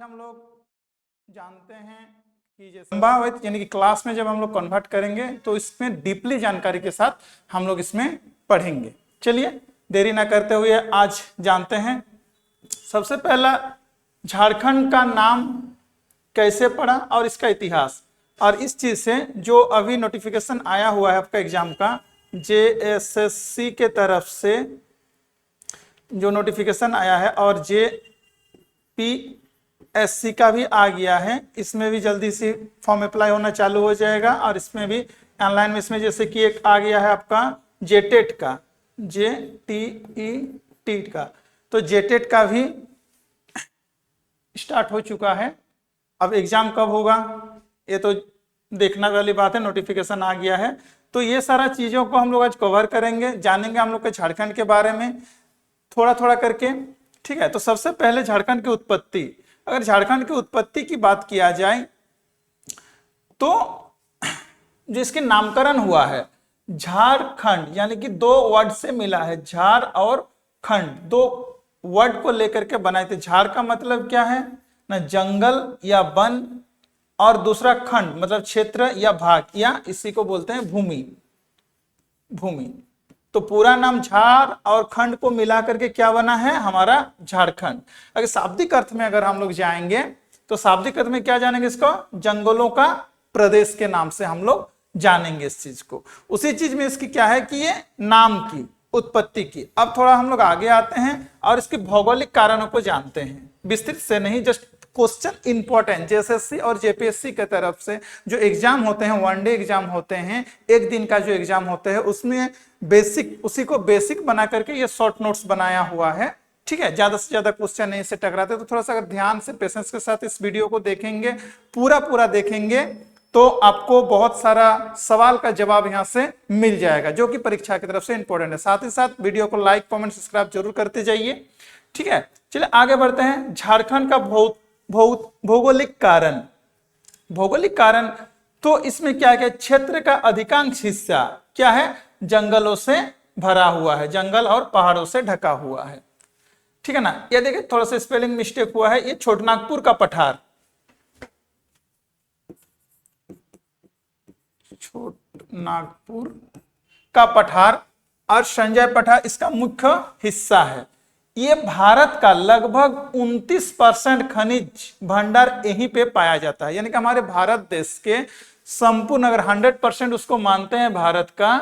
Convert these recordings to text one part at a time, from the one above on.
हम लोग जानते हैं कि जैसे संभावित यानी कि क्लास में जब हम लोग कन्वर्ट करेंगे तो इसमें डीपली जानकारी के साथ हम लोग इसमें पढ़ेंगे। चलिए देरी ना करते हुए आज जानते हैं। सबसे पहला झारखंड का नाम कैसे पड़ा और इसका इतिहास, और इस चीज से जो अभी नोटिफिकेशन आया हुआ है आपका एग्जाम का JSSC के तरफ से जो नोटिफिकेशन आया है और JPSC का भी आ गया है, इसमें भी जल्दी से फॉर्म अप्लाई होना चालू हो जाएगा। और इसमें भी ऑनलाइन में इसमें जैसे कि एक आ गया है आपका JTET का, JTET का, तो JTET का भी स्टार्ट हो चुका है। अब एग्जाम कब होगा ये तो देखने वाली बात है, नोटिफिकेशन आ गया है। तो ये सारा चीजों को हम लोग आज कवर करेंगे, जानेंगे हम लोग के झारखंड के बारे में थोड़ा थोड़ा करके, ठीक है। तो सबसे पहले झारखंड की उत्पत्ति, अगर झारखंड की उत्पत्ति की बात किया जाए तो जिसके नामकरण हुआ है झारखंड, यानी कि दो वर्ड से मिला है, झार और खंड, दो वर्ड को लेकर के बनाए थे। झार का मतलब क्या है ना, जंगल या वन, और दूसरा खंड मतलब क्षेत्र या भाग, या इसी को बोलते हैं भूमि। भूमि तो पूरा नाम झार और खंड को मिला करके क्या बना है हमारा झारखंड। अगर शाब्दिक अर्थ में अगर हम लोग जाएंगे तो शाब्दिक अर्थ में क्या जानेंगे, इसको जंगलों का प्रदेश के नाम से हम लोग जानेंगे इस चीज को। उसी चीज में इसकी क्या है कि ये नाम की उत्पत्ति की। अब थोड़ा हम लोग आगे आते हैं और इसके भौगोलिक कारणों को जानते हैं, विस्तृत से नहीं, जस्ट क्वेश्चन इंपॉर्टेंट। JSSC और JPSC के तरफ से जो एग्जाम होते हैं, वनडे एग्जाम होते हैं, एक दिन का जो एग्जाम होता है, उसमें बेसिक, उसी को बेसिक बना करके ये शॉर्ट नोट्स बनाया हुआ है, ठीक है। ज्यादा से ज्यादा क्वेश्चन नहीं से टकराते, तो थोड़ा सा अगर ध्यान से पेशेंस के साथ इस वीडियो को देखेंगे, पूरा देखेंगे, तो आपको बहुत सारा सवाल का जवाब यहां से मिल जाएगा, जो कि परीक्षा की तरफ से इंपॉर्टेंट है। साथ ही साथ वीडियो को लाइक कमेंट सब्सक्राइब जरूर करते जाइए, ठीक है। चलिए आगे बढ़ते हैं। झारखंड का भौगोलिक कारण, भौगोलिक कारण तो इसमें क्या है, क्षेत्र का अधिकांश हिस्सा क्या है, जंगलों से भरा हुआ है, जंगल और पहाड़ों से ढका हुआ है, ठीक है ना। ये देखिए थोड़ा सा स्पेलिंग मिस्टेक हुआ है, ये छोटनागपुर का पठार, छोटनागपुर का पठार और संजय पठार इसका मुख्य हिस्सा है। ये भारत का लगभग 29% खनिज भंडार यहीं पे पाया जाता है, यानी कि हमारे भारत देश के संपूर्ण, अगर 100% उसको मानते हैं भारत का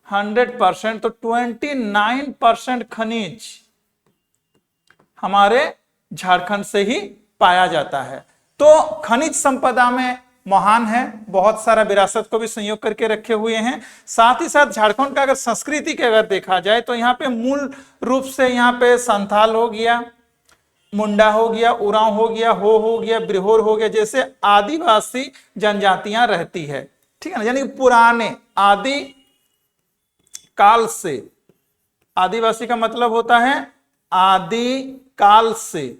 100%, तो 29% खनिज हमारे झारखंड से ही पाया जाता है। तो खनिज संपदा में महान है, बहुत सारा विरासत को भी संयोग करके रखे हुए हैं। साथ ही साथ झारखंड का अगर संस्कृति के अगर देखा जाए तो यहाँ पे मूल रूप से यहाँ पे संथाल हो गया, मुंडा हो गया, उरांव हो गया, हो गया, बिरहोर हो गया, जैसे आदिवासी जनजातियां रहती है, ठीक है ना। यानी पुराने आदि काल से, आदिवासी का मतलब होता है आदि काल से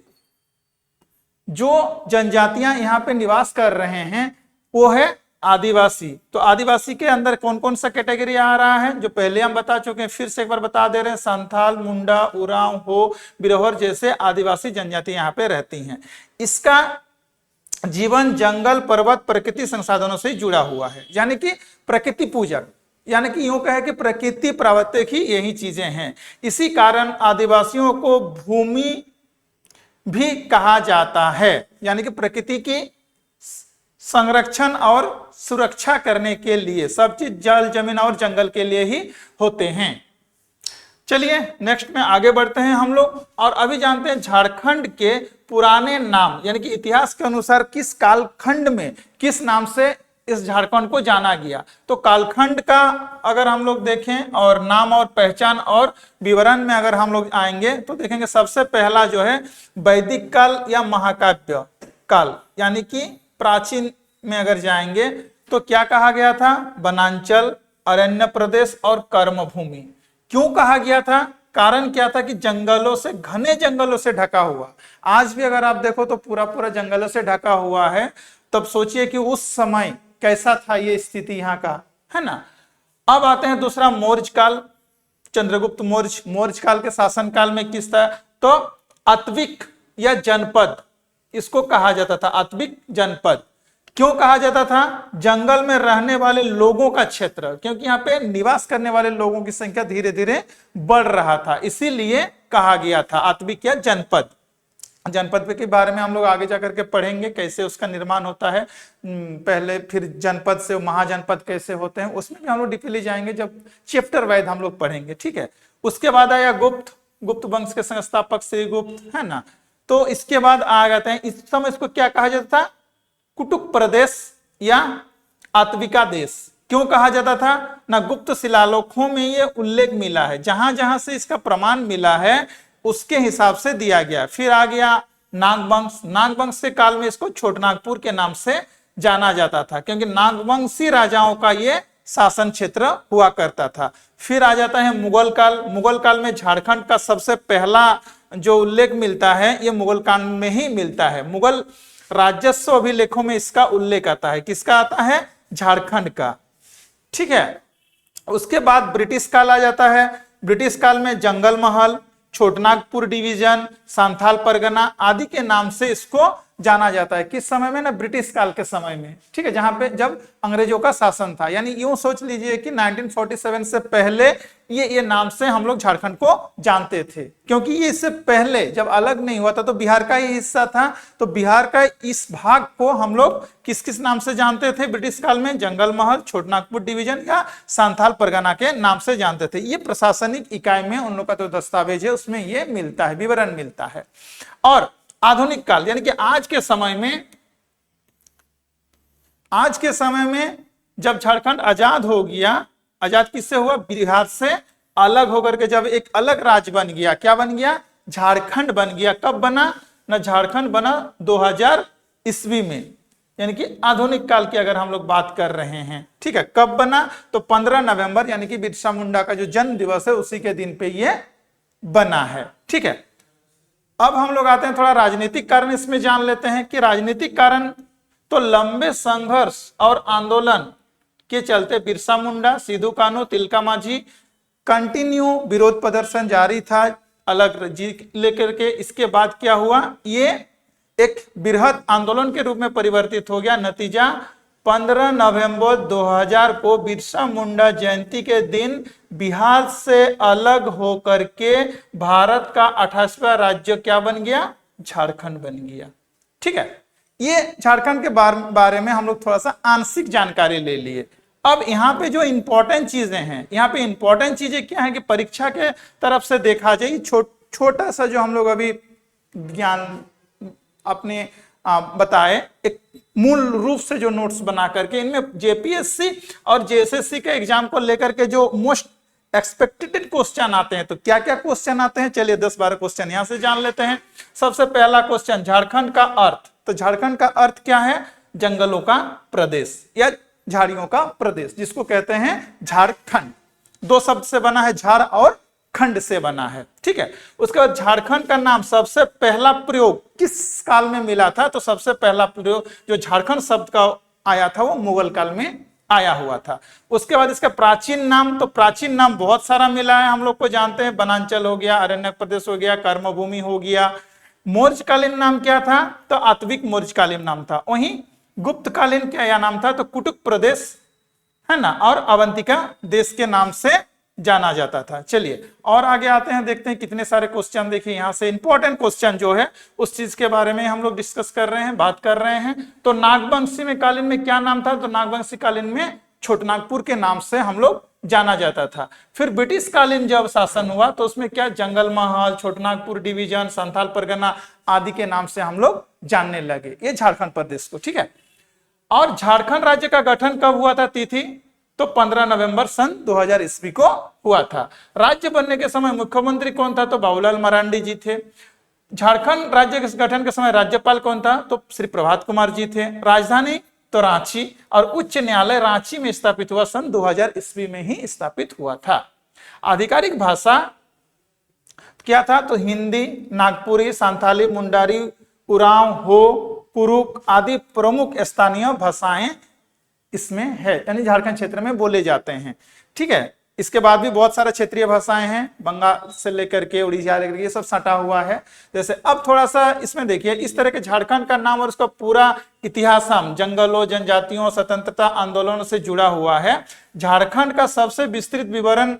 जो जनजातियां यहाँ पे निवास कर रहे हैं वो है आदिवासी। तो आदिवासी के अंदर कौन कौन सा कैटेगरी आ रहा है, जो पहले हम बता चुके हैं, फिर से एक बार बता दे रहे हैं। संथाल, मुंडा, उरांव, हो, बिरहोर जैसे आदिवासी जनजाति यहाँ पे रहती हैं। इसका जीवन जंगल, पर्वत, प्रकृति संसाधनों से जुड़ा हुआ है, यानी कि प्रकृति पूजक, यानी कि यूं कहे कि प्रकृति प्रावर्तक ही यही चीजें हैं। इसी कारण आदिवासियों को भूमि भी कहा जाता है, यानी कि प्रकृति की संरक्षण और सुरक्षा करने के लिए सब चीज जल, जमीन और जंगल के लिए ही होते हैं। चलिए नेक्स्ट में आगे बढ़ते हैं हम लोग, और अभी जानते हैं झारखंड के पुराने नाम, यानी कि इतिहास के अनुसार किस कालखंड में किस नाम से इस झारखंड को जाना गया। तो कालखंड का अगर हम लोग देखें और नाम और पहचान और विवरण में अगर हम लोग आएंगे तो देखेंगे सबसे पहला जो है वैदिक काल या महाकाव्य काल, यानी कि प्राचीन में अगर जाएंगे तो क्या कहा गया था, वनांचल, अरण्य प्रदेश और कर्मभूमि। क्यों कहा गया था, कारण क्या था कि जंगलों से, घने जंगलों से ढका हुआ। आज भी अगर आप देखो तो पूरा जंगलों से ढका हुआ है। तब सोचिए कि उस समय कैसा था ये स्थिति यहाँ का, है ना। अब आते हैं दूसरा मौर्य काल, चंद्रगुप्त मौर्य काल के शासन काल में किस था, तो अत्विक या जनपद इसको कहा जाता था आत्विक जनपद। क्यों कहा जाता था? जंगल में रहने वाले लोगों का क्षेत्र, क्योंकि यहाँ पे निवास करने वाले लोगों की संख्या धीरे धीरे बढ़ रहा था, इसीलिए कहा गया था आत्विक या जनपद। जनपद के बारे में हम लोग आगे जाकर के पढ़ेंगे, कैसे उसका निर्माण होता है पहले, फिर जनपद से महाजनपद कैसे होते हैं, उसमें भी हम लोग डीपली जाएंगे जब चैप्टर वाइज हम लोग पढ़ेंगे, ठीक है। उसके बाद आया गुप्त वंश के संस्थापक श्री गुप्त, है ना। तो इसके बाद आ जाते हैं, इस समय इसको क्या कहा जाता था? कुटुक प्रदेश या आत्विका देश। क्यों कहा जाता था? ना गुप्त शिलालेखों में ये उल्लेख मिला है, जहां जहां से इसका प्रमाण मिला है उसके हिसाब से दिया गया। फिर आ गया नागवंश। नागवंश के काल में इसको छोटनागपुर के नाम से जाना जाता था, क्योंकि नागवंशी राजाओं का ये शासन क्षेत्र हुआ करता था। फिर आ जाता है मुगल काल। मुगल काल में झारखंड का सबसे पहला जो उल्लेख मिलता है ये मुगल काल में ही मिलता है। मुगल राजस्व अभिलेखों में इसका उल्लेख आता है। किसका आता है? झारखंड का, ठीक है। उसके बाद ब्रिटिश काल आ जाता है। ब्रिटिश काल में जंगल महल, छोटनागपुर डिवीजन, संथाल परगना आदि के नाम से इसको जाना जाता है। किस समय में? ना ब्रिटिश काल के समय में, ठीक है, जहां पे जब अंग्रेजों का शासन था। यानी यूं सोच लीजिए कि 1947 से पहले ये नाम से हम लोग झारखंड को जानते थे, क्योंकि ये इससे पहले जब अलग नहीं हुआ था तो बिहार का ही हिस्सा था। तो बिहार का इस भाग को हम लोग किस किस नाम से जानते थे ब्रिटिश काल में? जंगल महल, छोटनागपुर डिवीजन या संथाल परगना के नाम से जानते थे। ये प्रशासनिक इकाई में उन लोग का जो दस्तावेज है उसमें ये मिलता है, विवरण मिलता है। और आधुनिक काल यानी कि आज के समय में जब झारखंड आजाद हो गया, आजाद किससे हुआ? बिहार से अलग होकर के जब एक अलग राज्य बन गया, क्या बन गया? झारखंड बन गया। कब बना? ना झारखंड बना 2000 ईस्वी में, यानी कि आधुनिक काल की अगर हम लोग बात कर रहे हैं, ठीक है। कब बना? तो 15 नवंबर यानी कि बिरसा मुंडा का जो जन्म दिवस है उसी के दिन पे ये बना है, ठीक है। अब हम लोग आते हैं थोड़ा राजनीतिक कारण इसमें जान लेते हैं कि राजनीतिक कारण तो लंबे संघर्ष और आंदोलन के चलते बिरसा मुंडा, सिद्धू कान्हू, तिलका मांझी कंटिन्यू विरोध प्रदर्शन जारी था अलग लेकर के। इसके बाद क्या हुआ? ये एक बृहद आंदोलन के रूप में परिवर्तित हो गया। नतीजा 15 नवंबर 2000 को बिरसा मुंडा जयंती के दिन बिहार से अलग होकर के भारत का 28वां राज्य क्या बन गया? झारखंड बन गया, ठीक है। ये झारखंड के बारे में हम लोग थोड़ा सा आंशिक जानकारी ले लिए। अब यहाँ पे जो इंपॉर्टेंट चीजें हैं, यहाँ पे इंपॉर्टेंट चीजें क्या है कि परीक्षा के तरफ से देखा जाए, छोटा सा जो हम लोग अभी ज्ञान अपने बताए, एक मूल रूप से जो नोट्स बना करके, इनमें जेपीएससी और जेएसएससी के एग्जाम को लेकर के जो मोस्ट एक्सपेक्टेड क्वेश्चन आते हैं, तो क्या क्या क्वेश्चन आते हैं, चलिए 10-12 क्वेश्चन यहां से जान लेते हैं। सबसे पहला क्वेश्चन, झारखंड का अर्थ। तो झारखंड का अर्थ क्या है? जंगलों का प्रदेश या झाड़ियों का प्रदेश, जिसको कहते हैं झारखंड। दो शब्द से बना है, झार और खंड से बना है, ठीक है। उसके बाद झारखंड का नाम सबसे पहला प्रयोग किस काल में मिला था? तो सबसे पहला प्रयोग जो झारखंड शब्द का आया था वो मुगल काल में आया हुआ था। उसके बाद इसका प्राचीन नाम, तो प्राचीन नाम बहुत सारा मिला है, हम लोग को जानते हैं। वनांचल हो गया, अरण्यक प्रदेश हो गया, कर्मभूमि हो गया। मौर्यकालीन नाम क्या था? तो आत्विक मौर्यकालीन नाम था। वहीं गुप्तकालीन क्या नाम था? तो कुटुक प्रदेश, है ना, और अवंतिका देश के नाम से जाना जाता था। चलिए और आगे आते हैं, देखते हैं कितने सारे क्वेश्चन। देखिए यहाँ से इंपॉर्टेंट क्वेश्चन जो है उस चीज के बारे में हम लोग डिस्कस कर रहे हैं, बात कर रहे हैं। तो नागवंशी में कालीन में क्या नाम था? तो नागवंशी कालीन में छोटनागपुर के नाम से हम लोग जाना जाता था। फिर ब्रिटिश कालीन जब शासन हुआ तो उसमें क्या? जंगल महल, छोटनागपुर डिवीजन, संथाल परगना आदि के नाम से हम लोग जानने लगे ये झारखंड प्रदेश को, ठीक है। और झारखंड राज्य का गठन कब हुआ था? तिथि तो 15 नवंबर सन 2000 ईस्वी को हुआ था। राज्य बनने के समय मुख्यमंत्री कौन था? तो बाबूलाल मरांडी जी थे। झारखंड राज्य के गठन के समय राज्यपाल कौन था? तो श्री प्रभात कुमार जी थे। राजधानी तो रांची, और उच्च न्यायालय रांची में स्थापित हुआ, सन 2000 ईस्वी में ही स्थापित हुआ था। आधिकारिक भाषा क्या था? तो हिंदी, नागपुरी, संथाली, मुंडारी, उरांव, हो, कुरुक आदि प्रमुख स्थानीय भाषाएं इसमें है, यानी झारखंड क्षेत्र में बोले जाते हैं, ठीक है। इसके बाद भी बहुत सारा क्षेत्रीय भाषाएं हैं, बंगाल से लेकर के उड़ीसा लेकर के ये सब सटा हुआ है। जैसे अब थोड़ा सा इसमें देखिए, इस तरह के झारखंड का नाम और उसका पूरा इतिहास हम जंगलों, जनजातियों, स्वतंत्रता आंदोलनों से जुड़ा हुआ है। झारखंड का सबसे विस्तृत विवरण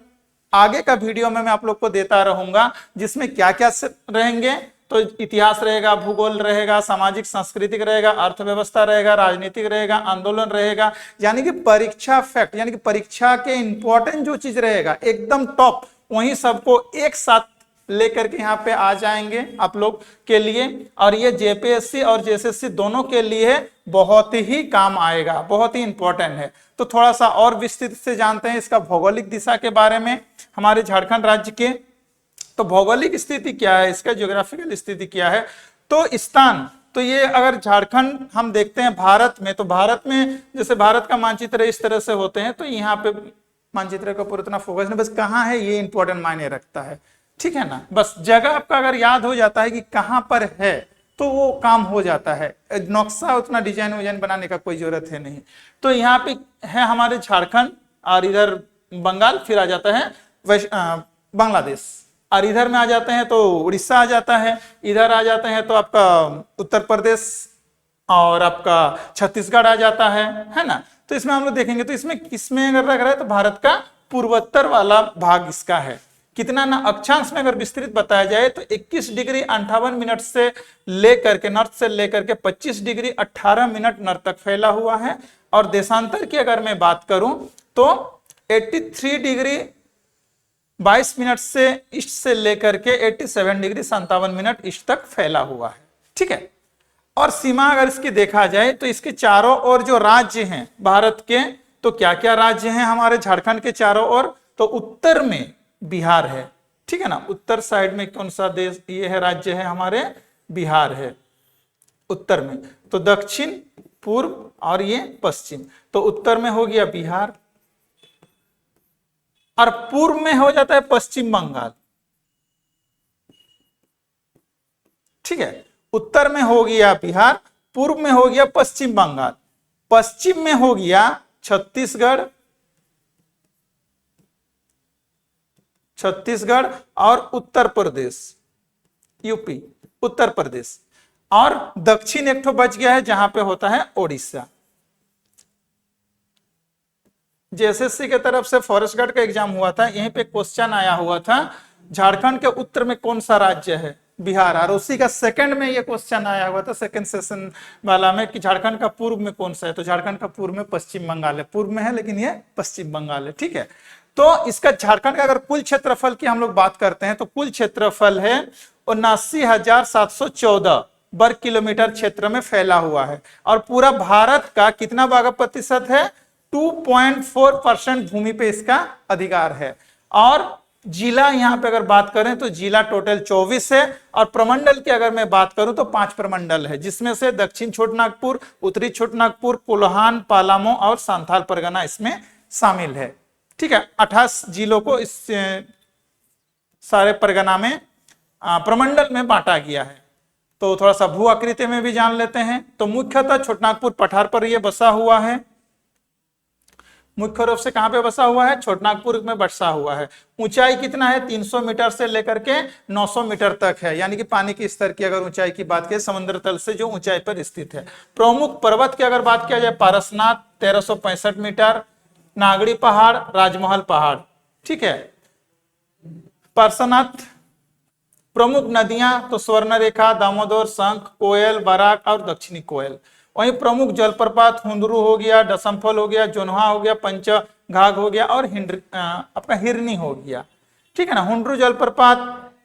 आगे का वीडियो में मैं आप लोग को देता रहूंगा, जिसमें क्या क्या रहेंगे, तो इतिहास रहेगा, भूगोल रहेगा, सामाजिक सांस्कृतिक रहेगा, अर्थव्यवस्था रहेगा, राजनीतिक रहेगा, आंदोलन रहेगा, यानी कि परीक्षा फैक्ट, यानी कि परीक्षा के इंपॉर्टेंट जो चीज रहेगा एकदम टॉप, वही सबको एक साथ लेकर के यहाँ पे आ जाएंगे आप लोग के लिए। और ये जेपीएससी और जेएसएससी दोनों के लिए बहुत ही काम आएगा, बहुत ही इंपॉर्टेंट है। तो थोड़ा सा और विस्तृत से जानते हैं इसका भौगोलिक दिशा के बारे में, हमारे झारखंड राज्य के। तो भौगोलिक स्थिति क्या है, इसका ज्योग्राफिकल स्थिति क्या है, तो स्थान, तो ये अगर झारखंड हम देखते हैं भारत में, तो भारत में जैसे भारत का मानचित्र इस तरह से होते हैं, तो यहाँ पे मानचित्र का पूरा इतना फोकस नहीं, बस कहाँ है ये इंपॉर्टेंट मायने रखता है, ठीक है ना। बस जगह आपका अगर याद हो जाता है कि कहाँ पर है तो वो काम हो जाता है, नक्शा उतना डिजाइन विजाइन बनाने का कोई जरूरत है नहीं। तो यहाँ पे है हमारे झारखंड, और इधर बंगाल, फिर आ जाता है बांग्लादेश, और इधर में आ जाते हैं तो उड़ीसा आ जाता है, इधर आ जाते हैं तो आपका उत्तर प्रदेश और आपका छत्तीसगढ़ आ जाता है ना। तो इसमें हम लोग देखेंगे, तो इसमें किसमें अगर रख रहा है तो भारत का पूर्वोत्तर वाला भाग इसका है। कितना ना, अक्षांश में अगर विस्तृत बताया जाए तो 21 डिग्री 58 मिनट से लेकर के नॉर्थ से लेकर के 25 डिग्री 18 मिनट नॉर्थ तक फैला हुआ है। और देशांतर की अगर मैं बात करूं तो 83 डिग्री 22 मिनट से ईस्ट से लेकर के 87 डिग्री 57 मिनट ईस्ट तक फैला हुआ है, ठीक है। और सीमा अगर इसकी देखा जाए तो इसके चारों ओर जो राज्य हैं भारत के, तो क्या क्या राज्य हैं हमारे झारखंड के चारों ओर, तो उत्तर में बिहार है, ठीक है ना। उत्तर साइड में कौन सा देश ये है, राज्य है हमारे बिहार है उत्तर में। तो दक्षिण, पूर्व और ये पश्चिम, तो उत्तर में हो गया बिहार, और पूर्व में हो जाता है पश्चिम बंगाल, ठीक है। उत्तर में हो गया बिहार, पूर्व में हो गया पश्चिम बंगाल, पश्चिम में हो गया छत्तीसगढ़ और उत्तर प्रदेश, यूपी, उत्तर प्रदेश, और दक्षिण एक ठो बच गया है जहां पे होता है ओडिशा। जेएसएससी के तरफ से फॉरेस्ट गार्ड का एग्जाम हुआ था, यहीं पे क्वेश्चन आया हुआ था, झारखंड के उत्तर में कौन सा राज्य है, बिहार, और उसी का सेकंड में ये क्वेश्चन आया हुआ था सेकंड सेशन वाला में कि झारखंड का पूर्व में कौन सा है, तो झारखंड का पूर्व में पश्चिम बंगाल है, पूर्व में है लेकिन ये पश्चिम बंगाल है, ठीक है। तो इसका झारखंड का अगर कुल क्षेत्रफल की हम लोग बात करते हैं तो कुल क्षेत्रफल है 79,714 वर्ग किलोमीटर क्षेत्र में फैला हुआ है। और पूरा भारत का कितना भाग प्रतिशत है, 2.4% भूमि पे इसका अधिकार है। और जिला यहाँ पे अगर बात करें तो जिला टोटल 24 है, और प्रमंडल की अगर मैं बात करूं तो 5 प्रमंडल है, जिसमें से दक्षिण छोटानागपुर, उत्तरी छोटानागपुर, कोल्हान, पालामो और सांथाल परगना इसमें शामिल है, ठीक है। 28 जिलों को इस सारे परगना में प्रमंडल में बांटा गया है। तो थोड़ा सा भू आकृति में भी जान लेते हैं। तो मुख्यतः छोटानागपुर पठार पर यह बसा हुआ है, मुख्य रूप से कहां पे बसा हुआ है, छोटानागपुर में बसा हुआ है। ऊंचाई कितना है, 300 मीटर से लेकर के 900 मीटर तक है, यानी कि पानी के स्तर की अगर ऊंचाई की बात करें समुद्र तल से जो ऊंचाई पर स्थित है। प्रमुख पर्वत की अगर बात किया जाए, पारसनाथ 1365 मीटर, नागड़ी पहाड़, राजमहल पहाड़, ठीक है। पारसनाथ। प्रमुख नदियां तो स्वर्णरेखा, दामोदर, शंख, कोयल, बराक और दक्षिणी कोयल। वहीं प्रमुख जलप्रपात हुंदरू हो गया, डसमफल हो गया, जोन्हा हो गया, पंचघाघ हो गया और अपना हिरनी हो गया, ठीक है ना। हुंडरू जलप्रपात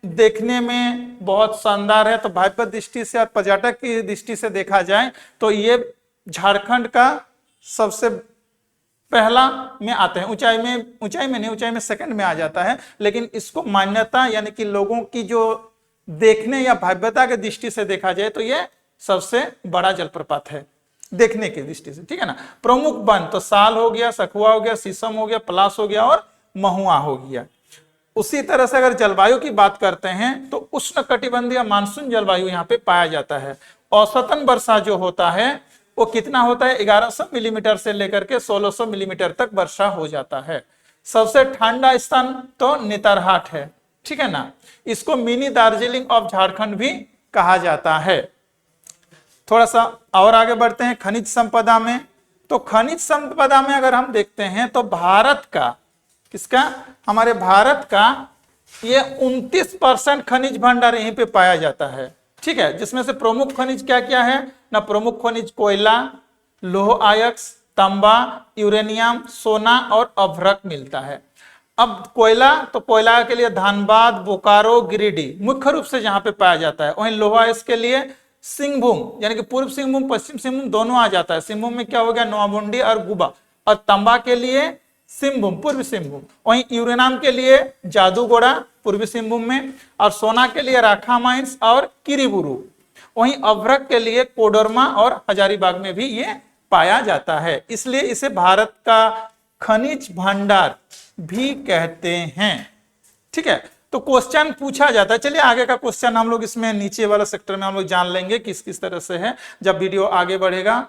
देखने में बहुत शानदार है, तो भव्य दृष्टि से और पर्यटक की दृष्टि से देखा जाए तो ये झारखंड का सबसे पहला में आते हैं। ऊंचाई में सेकंड में आ जाता है, लेकिन इसको मान्यता यानी कि लोगों की जो देखने या भव्यता की दृष्टि से देखा जाए तो ये सबसे बड़ा जलप्रपात है देखने की दृष्टि से, ठीक है ना। प्रमुख वन तो साल हो गया, सखुआ हो गया, शीशम हो गया, पलास हो गया और महुआ हो गया। उसी तरह से अगर जलवायु की बात करते हैं तो उष्णकटिबंधीय मानसून जलवायु यहाँ पे पाया जाता है। औसतन वर्षा जो होता है वो कितना होता है, 1100 मिलीमीटर से लेकर के 1600 मिलीमीटर तक वर्षा हो जाता है। सबसे ठंडा स्थान तो नेतरहाट है, ठीक है ना। इसको मिनी दार्जिलिंग ऑफ झारखंड भी कहा जाता है। थोड़ा सा और आगे बढ़ते हैं खनिज संपदा में। तो खनिज संपदा में अगर हम देखते हैं तो भारत का, किसका, हमारे भारत का ये 29% खनिज भंडार यहीं पे पाया जाता है, ठीक है। जिसमें से प्रमुख खनिज क्या क्या है ना, प्रमुख खनिज कोयला, लौह अयस्क, तांबा, यूरेनियम, सोना और अभ्रक मिलता है। अब कोयला, तो कोयला के लिए धनबाद, बोकारो, गिरिडीह मुख्य रूप से जहां पे पाया जाता है। वहीं लौह अयस्क के लिए सिंहभूम, यानी कि पूर्व सिंहभूम पश्चिम सिंहभूम दोनों आ जाता है। सिंहभूम में क्या हो गया, नोआबुंडी और गुबा। और तांबा के लिए सिंहभूम, पूर्वी सिंहभूम। वहीं यूरेनियम के लिए जादूगोड़ा, पूर्वी सिंहभूम में। और सोना के लिए राखा माइंस और किरीबुरू। वहीं अभ्रक के लिए कोडरमा और हजारीबाग में भी ये पाया जाता है, इसलिए इसे भारत का खनिज भंडार भी कहते हैं, ठीक है। तो क्वेश्चन पूछा जाता है। चलिए आगे का क्वेश्चन हम लोग इसमें नीचे वाला सेक्टर में हम लोग जान लेंगे किस किस तरह से है जब वीडियो आगे बढ़ेगा।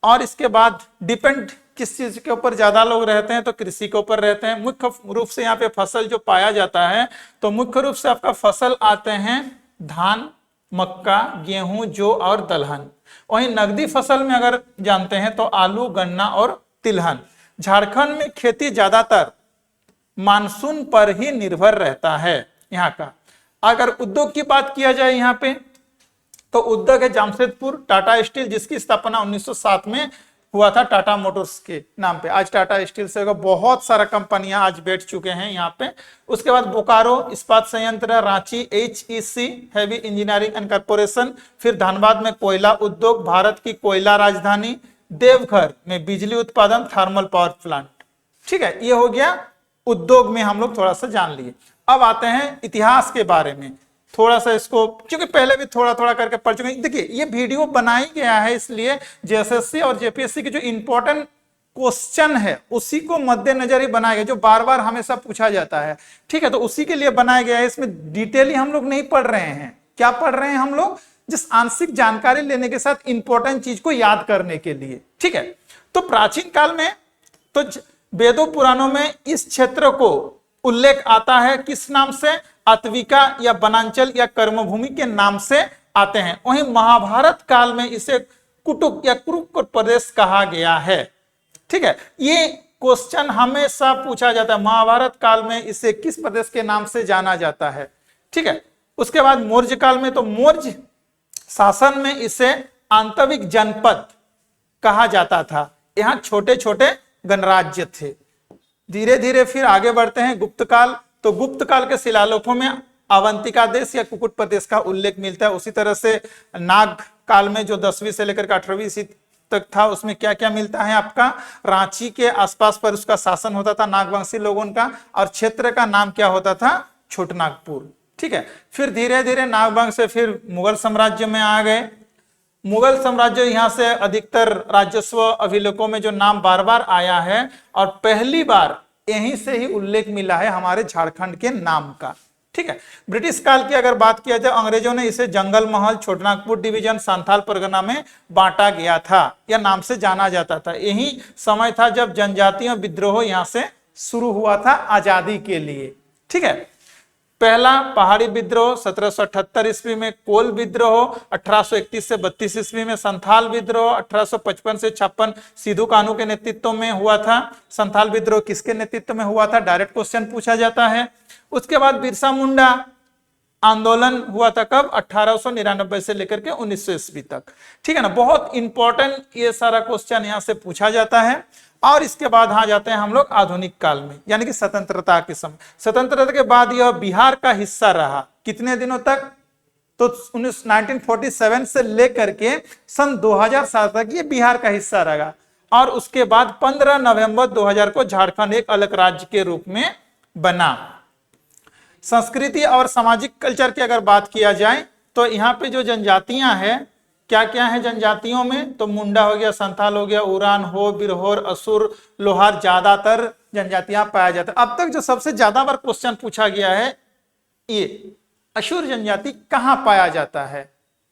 और इसके बाद डिपेंड किस चीज के ऊपर ज्यादा लोग रहते हैं, तो कृषि के ऊपर रहते हैं। मुख्य रूप से यहाँ पे फसल जो पाया जाता है, तो मुख्य रूप से आपका फसल आते हैं धान, मक्का, गेहूं, जौ और दलहन। वहीं नगदी फसल में अगर जानते हैं तो आलू, गन्ना और तिलहन। झारखंड में खेती ज्यादातर मानसून पर ही निर्भर रहता है यहाँ का। अगर उद्योग की बात किया जाए यहाँ पे, तो उद्योग है जामशेदपुर टाटा स्टील, जिसकी स्थापना 1907 में हुआ था टाटा मोटर्स के नाम पे। आज टाटा स्टील से बहुत सारा कंपनियां आज बैठ चुके हैं यहाँ पे। उसके बाद बोकारो इस्पात संयंत्र, Ranchi HEC heavy engineering and corporation, फिर धनबाद में कोयला उद्योग, भारत की कोयला राजधानी, देवघर में बिजली उत्पादन थर्मल पावर प्लांट, ठीक है। ये हो गया उद्योग में हम लोग थोड़ा सा जान लिए। अब आते हैं इतिहास के बारे में थोड़ा सा, इसको क्योंकि पहले भी थोड़ा थोड़ा करके पढ़ चुके हैं। देखिए ये वीडियो बनाई गया है इसलिए JSSC और JPSC के जो इंपॉर्टेंट क्वेश्चन है उसी को मद्देनजर ही बनाया गया, जो बार बार हमेशा पूछा जाता है, ठीक है। तो उसी के लिए बनाया गया है। इसमें डिटेली हम लोग नहीं पढ़ रहे हैं। क्या पढ़ रहे हैं हम लोग, जिस आंशिक जानकारी लेने के साथ इंपॉर्टेंट चीज को याद करने के लिए, ठीक है। तो प्राचीन काल में तो वेदों पुराणों में इस क्षेत्र को उल्लेख आता है किस नाम से, अतविका या वनांचल या कर्मभूमि के नाम से आते हैं। वहीं महाभारत काल में इसे कुटुक या कुरुक प्रदेश कहा गया है, ठीक है। ये क्वेश्चन हमेशा पूछा जाता है, महाभारत काल में इसे किस प्रदेश के नाम से जाना जाता है, ठीक है। उसके बाद मौर्य काल में, तो मौर्य शासन में इसे आंतविक जनपद कहा जाता था। यहाँ छोटे छोटे गणराज्य थे। धीरे धीरे फिर आगे बढ़ते हैं गुप्त काल। तो गुप्त काल के शिलालेखों में अवंतिका देश या कुकुट प्रदेश का उल्लेख मिलता है। उसी तरह से नाग काल में जो 10वीं से लेकर 18वीं ईस्वी तक था, उसमें क्या क्या मिलता है आपका, रांची के आसपास पर उसका शासन होता था नागवंशी लोगों का, और क्षेत्र का नाम क्या होता था, छोटनागपुर, ठीक है। फिर धीरे धीरे नागवंश से फिर मुगल साम्राज्य में आ गए। मुगल साम्राज्य यहाँ से अधिकतर राजस्व अभिलेखों में जो नाम बार बार आया है, और पहली बार यहीं से ही उल्लेख मिला है हमारे झारखंड के नाम का, ठीक है। ब्रिटिश काल की अगर बात किया जाए, अंग्रेजों ने इसे जंगल महल, छोटनागपुर डिवीजन, संथाल परगना में बांटा गया था, या नाम से जाना जाता था। यही समय था जब जनजातीय विद्रोह यहाँ से शुरू हुआ था आजादी के लिए, ठीक है। पहला पहाड़ी विद्रोह 1778 ईस्वी में, कोल विद्रोह 1831 से 32 ईस्वी में, संथाल विद्रोह 1855 से 56 सिद्धू कान्हू के नेतृत्व में हुआ था। संथाल विद्रोह किसके नेतृत्व में हुआ था, डायरेक्ट क्वेश्चन पूछा जाता है। उसके बाद बिरसा मुंडा आंदोलन हुआ था कब, 1899 से लेकर के 1900 ईस्वी तक, ठीक है ना। बहुत इंपॉर्टेंट ये सारा क्वेश्चन यहाँ से पूछा जाता है। और इसके बाद आ जाते हैं हम लोग आधुनिक काल में, यानी कि स्वतंत्रता के समय। स्वतंत्रता के बाद यह बिहार का हिस्सा रहा कितने दिनों तक, तो 1947 से लेकर के सन 2007 तक ये बिहार का हिस्सा रहा। और उसके बाद 15 नवंबर 2000 को झारखंड एक अलग राज्य के रूप में बना। संस्कृति और सामाजिक कल्चर की अगर बात किया जाए, तो यहाँ पे जो जनजातियां हैं, क्या क्या है जनजातियों में, तो मुंडा हो गया, संथाल हो गया, उरान, हो, बिरहोर, असुर, लोहार, ज्यादातर जनजातियां पाया जाता है। अब तक जो सबसे ज्यादा बार क्वेश्चन पूछा गया है, ये असुर जनजाति कहाँ पाया जाता है,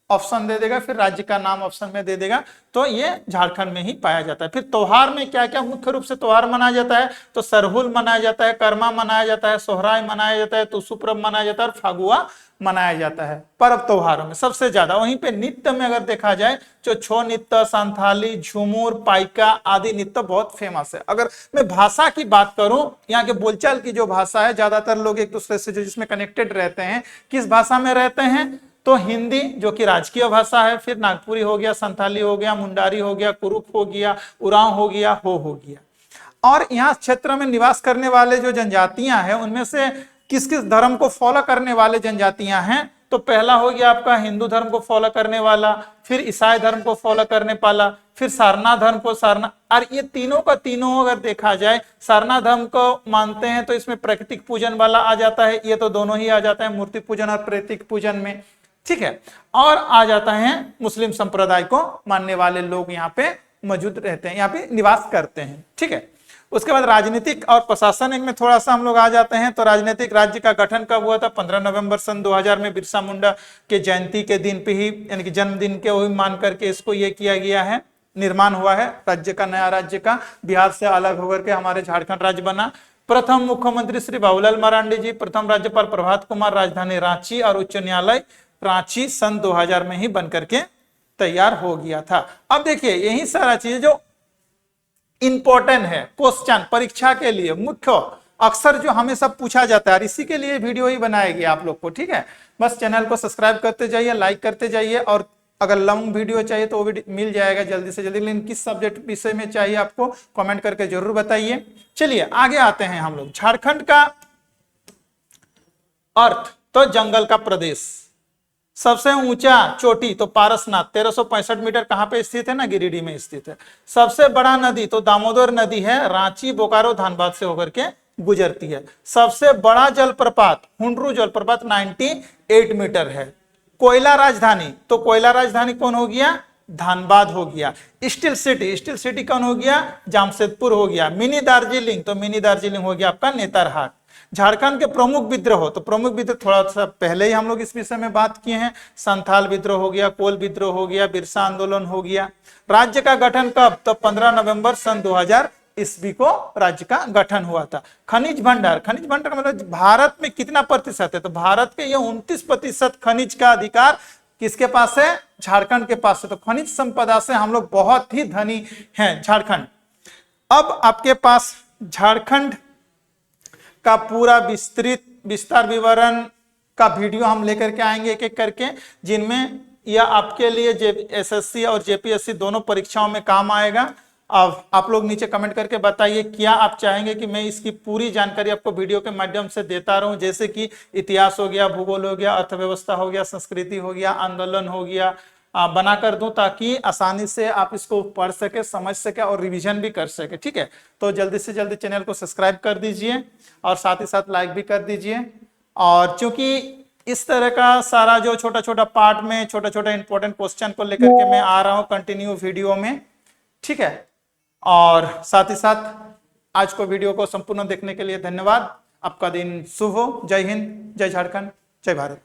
ऑप्शन दे देगा, फिर राज्य का नाम ऑप्शन में दे देगा, तो ये झारखंड में ही पाया जाता है। फिर त्योहार में क्या क्या मुख्य रूप से त्योहार मनाया जाता है, तो सरहुल मनाया जाता है, कर्मा मनाया जाता है, सोहराय मनाया जाता है, तुसु पर्व मनाया जाता है और फागुआ मनाया जाता है पर्व त्योहारों में सबसे ज्यादा। वहीं पे नृत्य में अगर देखा जाए तो छो नृत्य, संथाली, झूमुर, पाइका आदि नृत्य बहुत फेमस है। अगर मैं भाषा की बात करूं, यहाँ के बोलचाल की जो भाषा है, ज्यादातर लोग एक दूसरे से जो जिसमें कनेक्टेड रहते हैं, किस भाषा में रहते हैं, तो हिंदी जो कि राजकीय भाषा है, फिर नागपुरी हो गया, संथाली हो गया, मुंडारी हो गया, कुरुक हो गया, उरांव हो गया, हो गया। और यहाँ क्षेत्र में निवास करने वाले जो जनजातियां हैं, उनमें से किस किस धर्म को फॉलो करने वाले जनजातियां हैं, तो पहला हो गया आपका हिंदू धर्म को फॉलो करने वाला, फिर ईसाई धर्म को फॉलो करने वाला, फिर सारना धर्म को और ये तीनों का तीनों अगर देखा जाए, सारना धर्म को मानते हैं तो इसमें प्रकृतिक पूजन वाला आ जाता है, ये तो दोनों ही आ जाता है, मूर्ति पूजन और प्रकृतिक पूजन में, ठीक है। और आ जाता है मुस्लिम संप्रदाय को मानने वाले लोग यहाँ पे मौजूद रहते हैं, यहाँ पे निवास करते हैं, ठीक है। उसके बाद राजनीतिक और प्रशासनिक में थोड़ा सा हम लोग आ जाते हैं। तो राजनीतिक राज्य का गठन कब हुआ था, 15 नवंबर सन 2000 में बिरसा मुंडा के जयंती के दिन पे ही, यानी कि जन्मदिन के वही मान करके इसको ये किया गया है, निर्माण हुआ है राज्य का, नया राज्य का, बिहार से अलग होकर के हमारे झारखंड राज्य बना। प्रथम मुख्यमंत्री श्री बाबूलाल मरांडी जी, प्रथम राज्यपाल प्रभात कुमार, राजधानी रांची और उच्च न्यायालय रांची सन 2000 में ही बनकर के तैयार हो गया था। अब देखिए यही सारा चीज जो इंपॉर्टेंट है क्वेश्चन परीक्षा के लिए मुख्य अक्सर जो हमें सब पूछा जाता है, और इसी के लिए वीडियो ही बनाएगी आप लोग को, ठीक है। बस चैनल को सब्सक्राइब करते जाइए, लाइक करते जाइए, और अगर लॉन्ग वीडियो चाहिए तो वो भी मिल जाएगा जल्दी से जल्दी। लेकिन किस सब्जेक्ट विषय में चाहिए आपको कमेंट करके जरूर बताइए। चलिए आगे आते हैं हम लोग। झारखंड का अर्थ तो जंगल का प्रदेश, सबसे ऊंचा चोटी तो पारसनाथ 1365 मीटर कहां पे स्थित है ना, गिरिडीह में स्थित है। सबसे बड़ा नदी तो दामोदर नदी है, रांची, बोकारो, धनबाद से होकर के गुजरती है। सबसे बड़ा जलप्रपात हुंडरू जलप्रपात 98 मीटर है। कोयला राजधानी तो कोयला राजधानी कौन हो गया, धनबाद हो गया। स्टील सिटी कौन हो गया, जामशेदपुर हो गया। मिनी दार्जिलिंग तो मिनी दार्जिलिंग हो गया आपका नेतरहाट। झारखंड के प्रमुख विद्रोह तो प्रमुख विद्रोह थोड़ा सा पहले ही हम लोग इस विषय में बात किए हैं, संथाल विद्रोह हो गया, कोल विद्रोह हो गया, बिरसा आंदोलन हो गया। राज्य का गठन कब, तो 15 नवंबर सन 2000 ईस्वी को राज्य का गठन हुआ था। खनिज भंडार मतलब भारत में कितना प्रतिशत है, तो भारत के ये 29% खनिज का अधिकार किसके पास है, झारखंड के पास है। तो खनिज संपदा से हम लोग बहुत ही धनी हैं झारखंड। अब आपके पास झारखंड का पूरा विस्तार विवरण का वीडियो हम लेकर के आएंगे एक एक करके, जिनमें यह आपके लिए एसएससी और जेपीएससी दोनों परीक्षाओं में काम आएगा। अब आप लोग नीचे कमेंट करके बताइए क्या आप चाहेंगे कि मैं इसकी पूरी जानकारी आपको वीडियो के माध्यम से देता रहूं, जैसे कि इतिहास हो गया, भूगोल हो गया, अर्थव्यवस्था हो गया, संस्कृति हो गया, आंदोलन हो गया, बना कर दूं ताकि आसानी से आप इसको पढ़ सके, समझ सके और रिवीजन भी कर सके, ठीक है। तो जल्दी से जल्दी चैनल को सब्सक्राइब कर दीजिए और साथ ही साथ लाइक भी कर दीजिए। और चूंकि इस तरह का सारा जो छोटा छोटा पार्ट में छोटा छोटा इंपॉर्टेंट क्वेश्चन को लेकर के मैं आ रहा हूं कंटिन्यू वीडियो में, ठीक है। और साथ ही साथ आज को वीडियो को संपूर्ण देखने के लिए धन्यवाद। आपका दिन शुभ हो। जय हिंद, जय झारखंड, जय भारत।